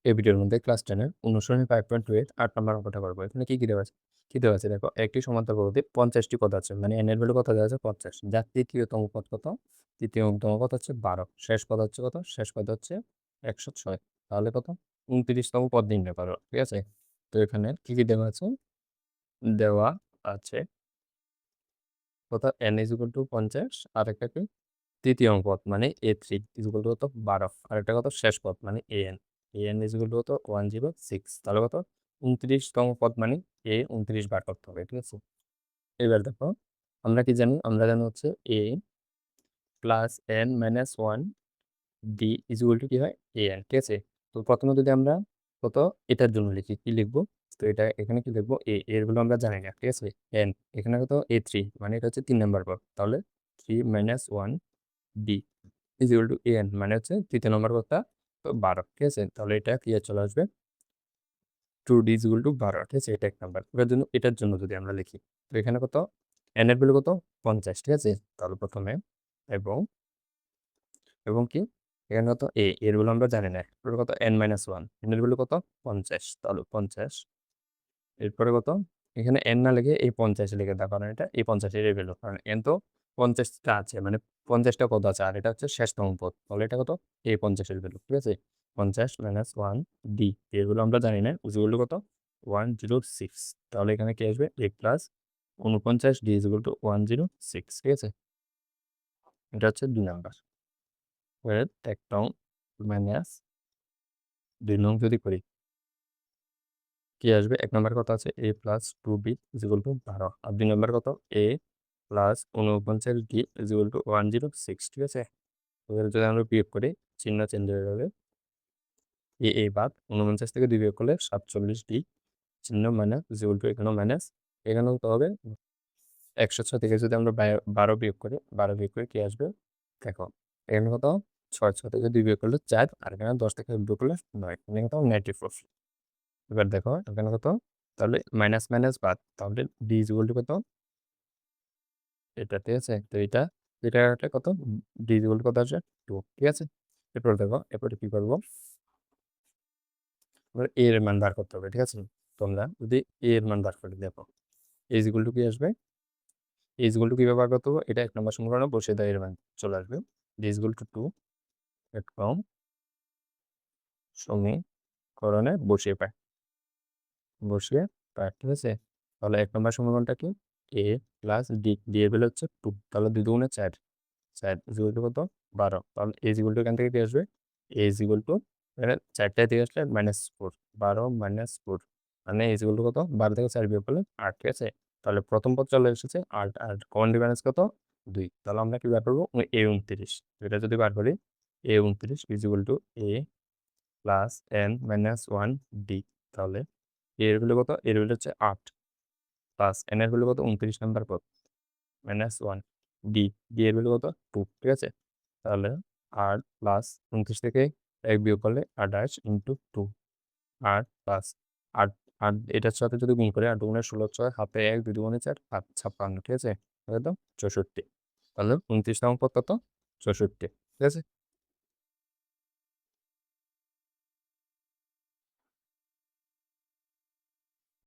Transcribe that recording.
এই ভিডিওর মধ্যে ক্লাস 10 এর অনুশীলনী 5.2 এর 8 নম্বর অঙ্কটা করব। এখানে কি দেওয়া আছে? দেখো একটি সমান্তরাল পদ্ধতি 50 টি পদ আছে। মানে n এর ভ্যালু কত দেওয়া আছে? 50। যার তৃতীয়তম পদ কত? তৃতীয়তম পদ হচ্ছে 12। শেষ পদ হচ্ছে কত? শেষ পদ হচ্ছে 106। তাহলে কত? 29 তম পদ নির্ণয় করো। ঠিক আছে? তো এখানে কি দেওয়া আছে? দেওয়া আছে কত? n = 50 আর একটা কি? তৃতীয় পদ মানে a3 কত? 12 আর একটা কত? শেষ পদ মানে an কত? 106। তাহলে কত? 29 তম পদ মানে a 29 বার করতে হবে। ঠিক আছে? এবার দেখো আমরা কি জানি? আমরা জানি হচ্ছে a plus n minus 1 d কি হয়? an। ঠিক আছে? তো প্রথমে যদি আমরা কত এটার জন্য লিখি, কি লিখবো? তো এটা এখানে কি লিখবো? এর গুলো আমরা জানি না। ঠিক আছে? n এখানে কত? a3 মানে এটা হচ্ছে 3 নাম্বার পদ। তাহলে 3 মাইনাস 1 d an মানে হচ্ছে তৃতীয় নম্বর পদটা 12। ঠিক আছে? তাহলে এটা কি চলে আসবে? 2d 12। ঠিক আছে? এটা এক নাম্বার। এটার জন্য যদি আমরা লিখি, তো এখানে কত? n এর ভ্যালু কত? 50। ঠিক আছে? তাহলে প্রথমে এবং এবং কি এখানে কত? এর ভ্যালু আমরা জানি না। এরপরে কত? n মাইনাস 1 n এর ভ্যালু কত? 50। তাহলে 50 এরপরে কত? এখানে n না লিখে এই 50 লিখে দাও, কারণ এটা এই 50 এর ভ্যালু, কারণ n তো 50টা আছে, মানে 50টা পদ আছে আর এটা হচ্ছে শেষতম পদ। তাহলে এটা কত? এই 50 এর ভ্যালু। ঠিক আছে? 50 মাইনাস 1 d এর ভ্যালু আমরা জানি না, ইকুয়াল টু কত? 106। তাহলে এখানে কি আসবে? a plus 49 d equal to 106। ঠিক আছে? এটা হচ্ছে 2 নাম্বার। এর 1 নং মাইনাস 2 নং যদি করি, কি আসবে? 1 নাম্বার কত আছে? a plus 2b equal to 12 আর 2 নাম্বার কত? a plus 49d equal to 106। ঠিক আছে? এবার যদি আমরা বিয়োগ করি, চিহ্ন চেঞ্জ হয়ে যাবে। এ বাদ 49 থেকে 2 বিয়োগ করলে 47d চিহ্ন মাইনাস ইকুয়াল টু এখানেও মাইনাস, এখানেও তো হবে 106 থেকে যদি আমরা 12 বিয়োগ করি, 12 বিয়োগ করে কি আসবে? দেখো এখানে কত? 6 থেকে 2 বিয়োগ করলে 4 আর এখানে 10 থেকে বিয়োগ করলে 9, এখানে কত? নেগেটিভ। এবার দেখো এখানে কত? তাহলে মাইনাস মাইনাস বাদ, তাহলে ডি ইকুয়াল টু কত? এটা। ঠিক আছে? তো এটা একটা কত? ডি ইকুয়াল টু কত আসবে? 2। ঠিক আছে? এরপর দেখো এরপরে কি করবো? আমরা এ এর মান বার করতে হবে। ঠিক আছে? তোমরা যদি এ এর মান বার করে দেখো, এ ইকুয়াল টু কি আসবে? এ ইকুয়াল টু কিভাবে বার করতে হবে? এটা 1 নম্বর সমীকরণে বসিয়ে দাও, এর মান চলে আসবে। ডি ইকুয়াল টু 2 এরকম সমীকরণে বসিয়ে পাই। ঠিক আছে? তাহলে 1 নম্বর সমীকরণটা কি? a প্লাস ডি এর ভ্যালু হচ্ছে 2। তাহলে 2 দুগুণে 4, 4 ইকুয়াল টু কত? 12। তাহলে a ইকুয়াল টু এখান থেকে কি আসবে? a ইকুয়াল টু এখানে 4টা থেকে আসলে -4, 12 -4 মানে a ইকুয়াল টু কত? 12 থেকে 4 বিয়োগ করলে 8। ঠিক আছে? তাহলে প্রথম পদ চলে এসেছে 8 আর কমন ডিফারেন্স কত? 2। তাহলে আমরা কি বার করবো? a 29। এটা যদি বার করি, a 29 equal to a plus n minus 1 d। তাহলে এর ভ্যালু কত? এর ভ্যালু হচ্ছে 8 প্লাস n এর ভ্যালু কত? 29 নাম্বার পদ মাইনাস 1 ডি এর ভ্যালু কত? 2। ঠিক আছে? তাহলে 8 প্লাস 29 থেকে 1 বিয়োগ করলে 28 ইন্টু 2 8 প্লাস 8 8 এটার সাথে যদি গুণ করে 8 দুগুণে 16 6 হাতে 1 2 দুগুণে 4 5 56। ঠিক আছে? তাহলে তো 64। তাহলে 29 তম পদ কত? 64। ঠিক আছে?